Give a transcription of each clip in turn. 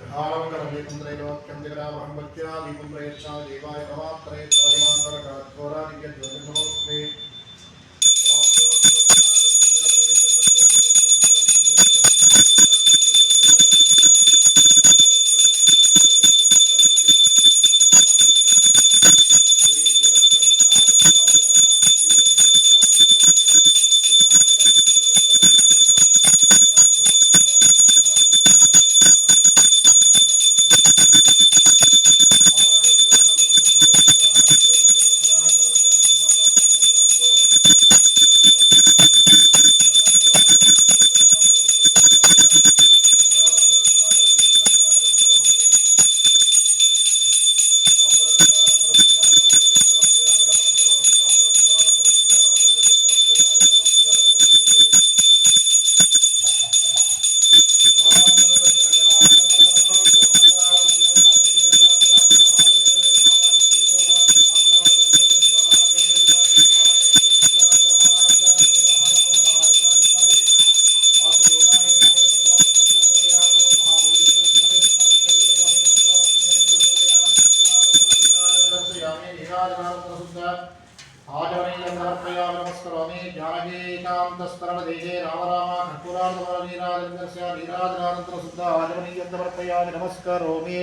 हारवकरमेकं जगरामहं भक्त्या दीपं प्रयच्छामि देवाय प्रवात्रे त्राजमान्तरकाद्घोरादिव्य ज्योतिर्नमोऽस्मि नमस्करोमि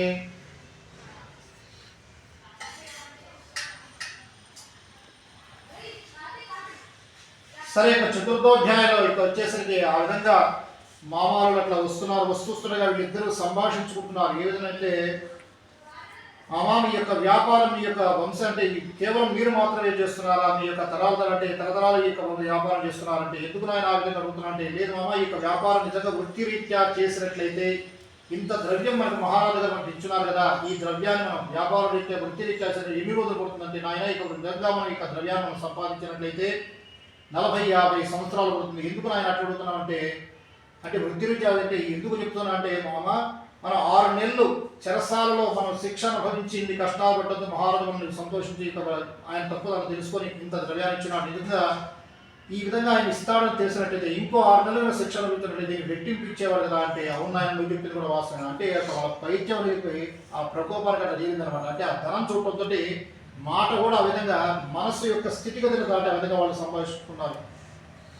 సరే చతుర్థోధ్యాయంలో ఇక వచ్చేసరికి ఆ విధంగా మామాలు అట్లా వస్తుండగా వీళ్ళిద్దరూ సంభాషించుకుంటున్నారు. ఏ విధంగా అంటే మామా మీ యొక్క వ్యాపారం మీ యొక్క వంశం అంటే కేవలం మీరు మాత్రమే చేస్తున్నారా, మీ యొక్క తరతరాలు ఈ యొక్క వ్యాపారం చేస్తున్నారంటే ఎందుకు నాయన ఆ విధంగా అడుగుతున్నా అంటే లేదు మామ ఈ యొక్క వ్యాపారం నిజంగా వృత్తిరీత్యా చేసినట్లయితే ఇంత ద్రవ్యం మనకు మహారాజు గారు మనకు ఇచ్చున్నారు కదా, ఈ ద్రవ్యాన్ని మనం వ్యాపార రీత్యా వృత్తిరీత్యా చేసిన ఎన్ని రోజులు పడుతుందంటే నాయన ఇక నిజంగా మనం ఇక ద్రవ్యాన్ని మనం సంపాదించినట్లయితే 40-50 సంవత్సరాలు పడుతుంది. ఎందుకు నాయన అట్లా అడుగుతున్నామంటే అంటే వృత్తిరీత్యా అంటే ఎందుకు చెప్తున్నా అంటే మామ మనం 6 నెలలు చెరసాలలో మనం శిక్ష అనుభవించి ఇన్ని కష్టాలు పడ్డదు మహారాజు మనల్ని సంతోషించి ఆయన తప్పులను తెలుసుకొని ఇంత ద్రవ్యాన్ని ఇచ్చినాడు. నిజంగా ఈ విధంగా ఆయన ఇస్తాడని తెలిసినట్టయితే ఇంకో 6 నెలల శిక్ష అనుభవించినట్లయితే రెట్టింపు ఇచ్చేవాడు కదా అంటే అవును ఆయన నువ్వు చెప్పింది కూడా వాస్తవం. అంటే వాళ్ళ పైత్యం వెళ్ళిపోయి ఆ ప్రకోపానికి అట్లా జరిగిందనమాట. అంటే ఆ ధనం చూడటంతో మాట కూడా ఆ విధంగా మనస్సు యొక్క స్థితిగతులు దాటి ఆ విధంగా వాళ్ళు సంభాషించుకున్నారు.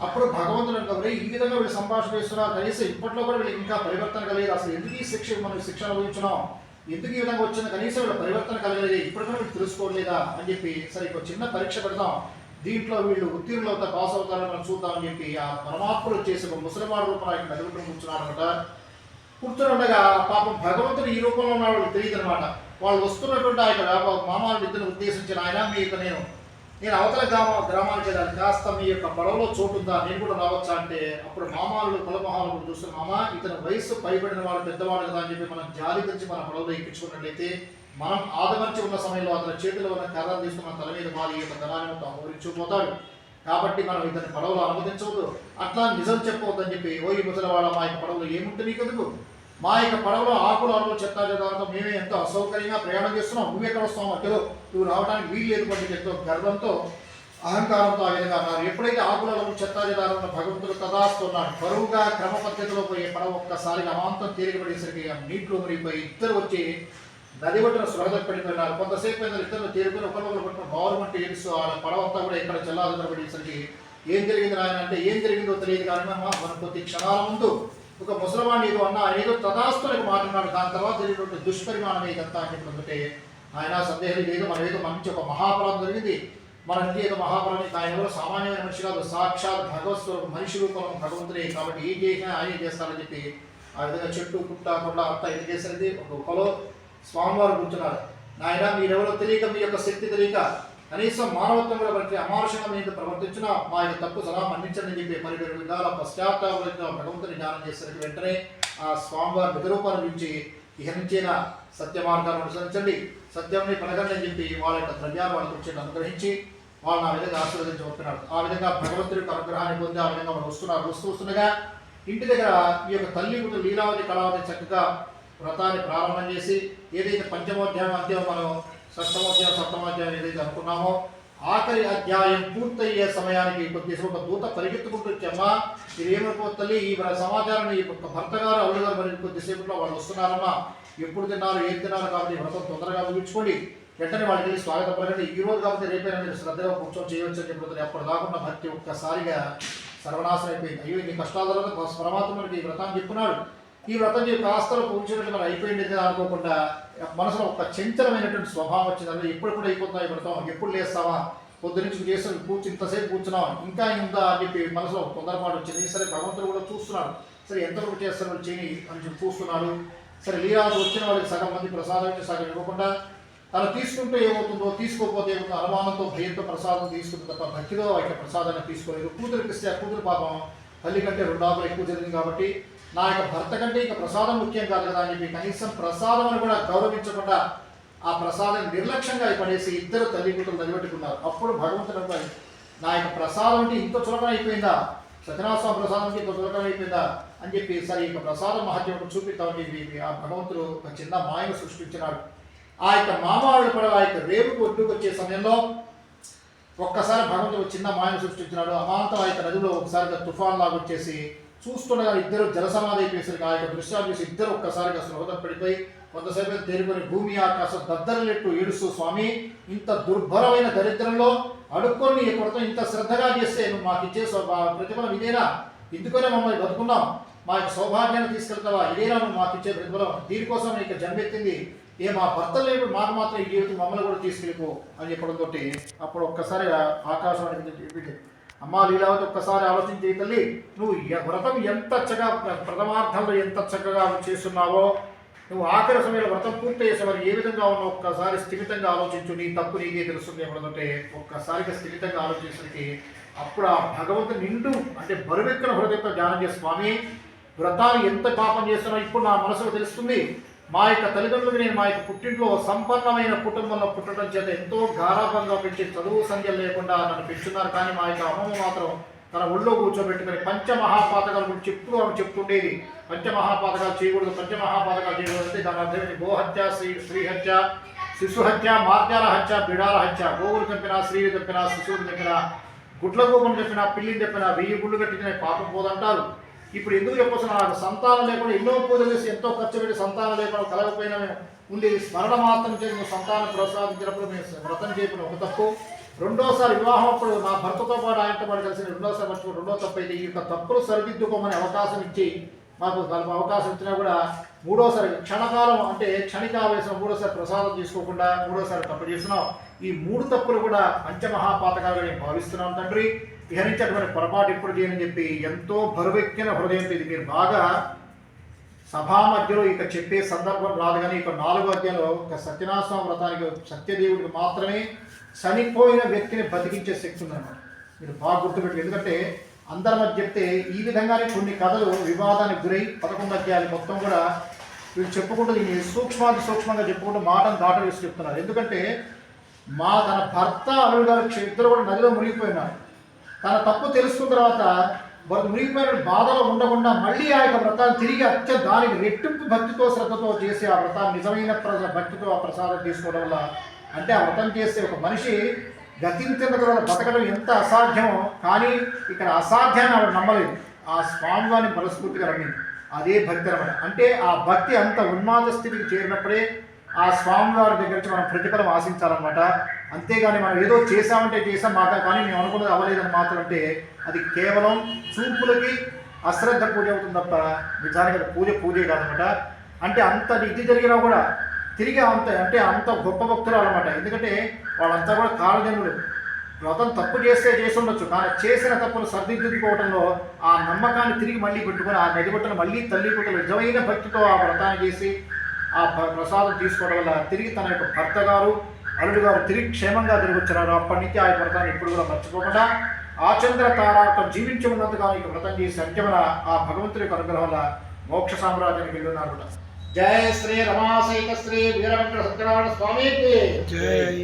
అప్పుడు భగవంతుడు కాబట్టి ఈ విధంగా వీళ్ళు సంభాషణ చేస్తున్నారు. కనీసం ఇప్పట్లో కూడా వీళ్ళకి ఇంకా పరివర్తన కలిగేది. అసలు ఎందుకు ఈ మనం శిక్ష అనుభవించున్నాం, ఎందుకు ఈ విధంగా వచ్చింది, కనీసం వీళ్ళ పరివర్తన కలిగేది ఇప్పుడు కూడా వీళ్ళు తెలుసుకోలేదా అని చెప్పి సరే ఒక చిన్న పరీక్ష పెడదాం, దీంట్లో వీళ్ళు ఉత్తీర్ణులు అవుతా పాస్ అవుతారని మనం చూద్దామని చెప్పి ఆ పరమాత్ముడు వచ్చేసి ఒక ముసలిమార్ రూపంలో ఆయన నలుగురు కూర్చున్నారనమాట. కూర్చొని ఉండగా పాపం భగవంతుడు ఈ రూపంలో ఉన్న వాళ్ళకి తెలియదు అనమాట. వాళ్ళు వస్తున్నటువంటి ఆ యొక్క మామాలను ఇద్దరు ఉద్దేశించిన ఆయన మీకు నేను అవతల గ్రామానికి వెళ్ళాలి, కాస్త మీ యొక్క పడవలో చోటుందా, నేను కూడా రావచ్చా అంటే అప్పుడు మామాలు కులమహాలు చూస్తున్న మామ ఇతను వయస్సు పైబడిన వాడు పెద్దవాడు కదా అని చెప్పి మనం జాలి తెచ్చి మన పడవలో ఎక్కించుకున్నట్లయితే మనం ఆదమర్చి ఉన్న సమయంలో అతని చేతిలో ఉన్న కర్రను తీసుకున్న తల మీద వారి యొక్క ధనాన్ని మొత్తం అమోరించుకుపోతాడు. కాబట్టి మనం ఇతని పడవలో అనుమతించవద్దు, అట్లా నిజం చెప్పవద్దని చెప్పి ఓ ఈ ముసలివాడ మా యొక్క పడవలో ఏముంటే నీకు ఎందుకు, మా యొక్క పడవలో ఆకులు చెత్తా చెదాలతో మేమే ఎంతో అసౌకర్యంగా ప్రయాణం చేస్తున్నాం, నువ్వెక్కడ వస్తావు మధ్యలో, నువ్వు రావడానికి వీలు లేదు పట్టి ఎంతో గర్వంతో అహంకారంతో ఆ విధంగా అన్నారు. ఎప్పుడైతే ఆకులలో చెత్తా చెదాలను భగవంతుడు తదాస్తున్నాడు, బరువుగా క్రమ పద్ధతిలో పోయే పడవ ఒక్కసారిగా అమాంతం తేలికపడేసరికి నీటిలో మునిగిపోయి ఇద్దరు వచ్చి నది ఒడ్డున సురగ పడిపోయినారు. కొంతసేపు అయిన ఇద్దరు తేలిపోయి ఒకరినొకరు పట్టుకుని గవర్నమెంట్ ఏడుస్తూ ఆ పడవ అంతా కూడా ఇక్కడ చెల్లాదనపడేసరికి ఏం జరిగింది ఆయన అంటే ఏం జరిగిందో తెలియదు కానీ మన కొద్ది క్షణాల ముందు ఒక ముసలమాన్ ఏదో అన్న ఆయన ఏదో తదాస్తులకు మాట్లాడినాడు, దాని తర్వాత జరిగినటువంటి దుష్పరిమాణం ఇదంతా అని చెప్పి ఆయన సందేహం లేదు, మన ఏదో మంచి ఒక మహాపరాధం జరిగింది, మన ఇంటి ఏదో మహాపరాధం, ఆయన ఎవరో సామాన్యమైన మనిషి కాదు, సాక్షాత్ భగవత్ మనిషి రూపం భగవంతుడే, కాబట్టి ఏం చేసినా ఆయనే చేస్తారని చెప్పి ఆ విధంగా చెట్టు పుట్ట కొండ అంతా ఇది చేసేది ఒక గుహలో స్వామివారు కూర్చున్నారు. నాయన మీరెవరో తెలియక, మీ యొక్క శక్తి తెలియక, కనీసం మానవత్వం కూడా బట్టి అమానుషంగా మీద ప్రవర్తించిన మా యొక్క తప్పు సలహా మన్నించండి చెప్పి పరిపరి విధాల పశ్చాత్తాపంగా భగవంతుని ధ్యానం చేసరికి వెంటనే ఆ స్వామివారి నిజరూపాన్ని నుంచి ఇహ నుంచైనా సత్య మార్గాన్ని అనుసరించండి, సత్యంని పలకండి అని చెప్పి వాళ్ళ యొక్క ద్రవ్యాలు వాళ్ళకి వచ్చి అనుగ్రహించి వాళ్ళని ఆ విధంగా ఆశీర్వదించబడుతున్నారు. ఆ విధంగా భగవంతుడి యొక్క అనుగ్రహాన్ని పొంది ఆ విధంగా వాళ్ళు వస్తుండగా ఇంటి దగ్గర ఈ యొక్క తల్లి లీలావతి కళావతి చక్కగా వ్రతాన్ని ప్రారంభం చేసి ఏదైతే పంచమోధ్యాయం అధ్యాయం మనం షష్టమోధ్యాయం సప్తమోధ్యాయం ఏదైతే అనుకున్నామో ఆఖరి అధ్యాయం పూర్తయ్యే సమయానికి కొద్దిసేపు ఒక దూత పరిగెత్తుకుంటూ వచ్చమ్మా ఇది ఏమైపోతుంది తల్లి ఈ సమాచారం ఈ భర్త గారు అల్లుడు గారు మరి కొద్దిసేపులో వాళ్ళు వస్తున్నారమ్మా ఎప్పుడు తిన్నారు ఏం తిన్నారు కాబట్టి వ్రతం తొందరగా ముగించుకోండి వెంటనే వాళ్ళకి వెళ్ళి స్వాగతం పలకండి ఈ రోజు కాబట్టి రేపైనా మీరు శ్రద్ధగా కూర్చొని చేయవచ్చు అని చెప్తుంది. అప్పుడు దాకుండా భక్తి ఒక్కసారిగా సర్వనాశనం అయిపోయింది. అయ్యో ఇన్ని కష్టాల పరమాత్మ మనకి ఈ వ్రతాన్ని చెప్పున్నాడు, ఈ వ్రతం చెప్పి కాస్తలో పూర్చినట్టు మనం అయిపోయింది అనుకోకుండా మనసులో ఒక చంచలమైనటువంటి స్వభావం వచ్చింది. అంటే ఎప్పుడు కూడా అయిపోతుందా ఈ వ్రతం, ఎప్పుడు లేస్తావా, పొద్దు నుంచి చేసి ఇంతసేపు కూర్చున్నాం ఇంకా ఇంత అని చెప్పి మనసులో తొందరపాటు వచ్చింది. సరే భగవంతుడు కూడా చూస్తున్నాడు, సరే ఎంతవరకు చేస్తారు వాళ్ళు చేయని అని చెప్పి చూస్తున్నాడు. సరే లీలాలు వచ్చిన వాళ్ళకి సగం మంది ప్రసాదం సగం ఇవ్వకుండా తను తీసుకుంటే ఏమవుతుందో తీసుకోకపోతే ఏమవుతుందో అనుమానంతో భయంతో ప్రసాదం తీసుకుంది తప్ప భక్తిలో ఆయన ప్రసాదాన్ని తీసుకోలేదు. కూతురికి ఇస్తే ఆ కూతురు పాపం తల్లి కంటే 2 ఆకులు ఎక్కువ జరిగింది కాబట్టి నా యొక్క భర్త కంటే ఇక ప్రసాదం ముఖ్యం కాదు కదా అని చెప్పి కనీసం ప్రసాదం కూడా గౌరవించకుండా ఆ ప్రసాదం నిర్లక్ష్యంగా పడేసి ఇద్దరు తల్లి కూతురు నిలబెట్టుకున్నారు. అప్పుడు భగవంతుడు నా యొక్క ప్రసాదం అంటే ఇంత చులకన అయిపోయిందా, సత్యనారాయణ ప్రసాదంకి ఇంత చులకన అయిపోయిందా అని చెప్పి సరే ఇక ప్రసాదం మహత్యం చూపిద్దామని చెప్పి ఆ భగవంతుడు ఒక చిన్న మాయను సృష్టించినాడు. ఆ యొక్క మామావుడు కూడా ఆ యొక్క రేవుకు ఒడ్డుకు వచ్చే సమయంలో ఒక్కసారి భగవంతుడు చిన్న మాయను సృష్టించినాడు. అమాంతం ఆ యొక్క నదిలో ఒకసారిగా తుఫాన్ లాగా వచ్చేసి చూస్తుండగా ఇద్దరు జలసమాధి అయిపోయేసరికి ఆ యొక్క దృశ్యాలు చూసి ఇద్దరు ఒక్కసారిగా స్రోతం పడిపోయి కొంతసేపు తేరుకొని భూమి ఆకాశం దద్దరలెట్టు ఏడుస్తూ స్వామి ఇంత దుర్భరమైన దరిద్రంలో అడుక్కొని ఈ వ్రతం ఇంత శ్రద్ధగా చేస్తే నువ్వు మాకు ఇచ్చే ప్రతిఫలం ఇదేనా, ఇందుకనే మమ్మల్ని బతుకున్నాం, మా యొక్క సౌభాగ్యాన్ని తీసుకెళ్తావా, ఇదేనా నువ్వు మాకు ఇచ్చే ప్రతిఫలం, దీనికోసం నీకు జన్మెత్తింది ఏ మా భర్త లేదు మాకు మాత్రం ఈ జీవితం మమ్మల్ని కూడా తీసుకెళ్ళిపో అని చెప్పడంతో అప్పుడు ఒక్కసారిగా ఆకాశవాణి చెప్పింది అమ్మా లీలావతి ఒక్కసారి ఆలోచించే తల్లి నువ్వు వ్రతం ఎంత చక్కగా ప్రథమార్థంలో ఎంత చక్కగా చేస్తున్నావో నువ్వు ఆఖరి సమయంలో వ్రతం పూర్తి చేసేవారు ఏ విధంగా ఉన్నావు ఒక్కసారి స్థిమితంగా ఆలోచించు, నీ తప్పు నీకే తెలుస్తుంది చెప్పడంతో ఒక్కసారిగా స్థిమితంగా ఆలోచించడానికి అప్పుడు ఆ భగవంతుడు నిండు అంటే బరువెక్కిన హృదయంతో ధ్యానం చేసి స్వామి వ్రతాలు ఎంత పాపం చేస్తున్నావు ఇప్పుడు నా మనసులో తెలుస్తుంది. మా యొక్క తల్లిదండ్రులకు నేను మా యొక్క పుట్టింట్లో సంపన్నమైన కుటుంబంలో పుట్టడం చేత ఎంతో గారాభంగా పెంచి చదువు సంధ్యలు లేకుండా నన్ను పెంచున్నారు. కానీ మా యొక్క అమ్మమ్మ మాత్రం తన ఒళ్ళో కూర్చోబెట్టుకుని పంచమహాపాతకాల గురించి చెప్తుండేది. పంచమహాపాతకాలు చేయకూడదు, పంచమహాపాతకాలు చేయకూడదు అంటే దాని అర్థం గోహత్య, స్త్రీహత్య, శిశుహత్య, మార్జాల హత్య, బిడాల హత్య, గోవులు చంపినా, స్త్రీలు చంపినా, శిశువులు చంపినా, గుడ్ల గోపును చెప్పినా, పిల్లిని చెప్పినా 1000 గుళ్ళు కట్టించిన పాపం పోదంటారు. ఇప్పుడు ఎందుకు చెప్పొచ్చు నాకు సంతానం లేకుండా ఎన్నో పూజలు చేసి ఎంతో ఖర్చు పెట్టి సంతానం లేకుండా కలగపోయినా ఉండేది స్మరణ మాత్రం చేసి నువ్వు సంతానం ప్రసాదించినప్పుడు మేము వ్రతం చేయడం ఒక తప్పు. రెండోసారి వివాహం అప్పుడు నా భర్తతో పాటు ఆయనతో పాటు కలిసి రెండోసారి మర్చిపోయి రెండో తప్పు అయితే ఈ యొక్క తప్పులు సరిదిద్దుకోమని అవకాశం ఇచ్చి మాకు అవకాశం ఇచ్చినా కూడా మూడోసారి క్షణకాలం అంటే క్షణికావేశం మూడోసారి ప్రసాదం తీసుకోకుండా మూడోసారి తప్పు చేస్తున్నాం. ఈ 3 తప్పులు కూడా పంచమహాపాతకాలుగా నేను భావిస్తున్నాను తండ్రి, విహరించేటువంటి పొరపాటు ఇప్పుడు చేయని చెప్పి ఎంతో బరువెక్కిన హృదయంతో ఇది మీరు బాగా సభా మధ్యలో ఇక చెప్పే సందర్భం రాదు. కానీ ఇక 4వ అధ్యాయంలో ఒక సత్యనారాయణ వ్రతానికి సత్యదేవుడికి మాత్రమే చనిపోయిన వ్యక్తిని బతికించే శక్తి ఉందన్నమాట. మీరు బాగా గుర్తుపెట్టి, ఎందుకంటే అందరి మధ్య చెప్తే ఈ విధంగానే కొన్ని కథలు వివాదానికి గురై 11 అధ్యాయాలు మొత్తం కూడా వీళ్ళు చెప్పుకుంటూ దీన్ని సూక్ష్మంగా చెప్పుకుంటూ మాటను దాట వేసి చెప్తున్నారు. ఎందుకంటే తన భర్త అల్లుడు గారు ఇద్దరు కూడా నదిలో మునిగిపోయినారు. తన తప్పు తెలుసుకున్న తర్వాత వారు మునిగిపోయిన బాధలో ఉండకుండా మళ్ళీ ఆ యొక్క వ్రతాన్ని తిరిగి దానికి రెట్టింపు భక్తితో శ్రద్ధతో చేసి ఆ వ్రతాన్ని నిజమైన భక్తితో ఆ ప్రసాదం తీసుకోవడం వల్ల అంటే ఆ వ్రతం చేస్తే ఒక మనిషి గతించిన తర్వాత బతకడం ఎంత అసాధ్యమో కానీ ఇక్కడ అసాధ్యాన్ని ఆవిడ నమ్మలేదు. ఆ స్వామివారిని మనస్ఫూర్తిగా నమ్మింది. అదే భక్తి అన్నమాట. అంటే ఆ భక్తి అంత ఉన్మాద స్థితికి చేరినప్పుడే ఆ స్వామివారి దగ్గర నుంచి మనం ప్రతిఫలం ఆశించాలన్నమాట. అంతేగాని మనం ఏదో చేసామంటే చేసాం మాట కానీ మేము అనుకున్నది అవ్వలేదని మాత్రం అంటే అది కేవలం చూపులకి అశ్రద్ధ పూజ అవుతుంది తప్ప నిజానికి పూజే కాదనమాట. అంటే అంత ఇది జరిగినా కూడా తిరిగి అంత గొప్ప భక్తులు అనమాట. ఎందుకంటే వాళ్ళంతా కూడా కాలజన్ములు. వ్రతం తప్పు చేసి ఉండొచ్చు కానీ చేసిన తప్పును సరిదిద్దుకోవడంలో ఆ నమ్మకాన్ని తిరిగి మళ్ళీ పెట్టుకొని ఆ నదిబట్టను మళ్ళీ తల్లి పుట్టలు నిజమైన భక్తితో ఆ వ్రతాన్ని చేసి ఆ ప్రసాదం తీసుకోవడం వల్ల తిరిగి తన యొక్క భర్త గారు అల్లుడు గారు తిరిగి క్షేమంగా తిరిగి వచ్చారు. అప్పటి నుంచి ఆ వ్రతాన్ని ఇప్పుడు కూడా మర్చిపోకుండా ఆచంద్ర తారాటం జీవించి ఉన్నందుగా ఈ వ్రతం చేసి అంత్యమన ఆ భగవంతుడి యొక్క అనుగ్రహం వల్ల మోక్ష సామ్రాజ్యానికి వెళ్ళున్నారు. జయ శ్రీ రమాసైక శ్రీ వీరవంకట సత్యనారాయణ స్వామికి జై.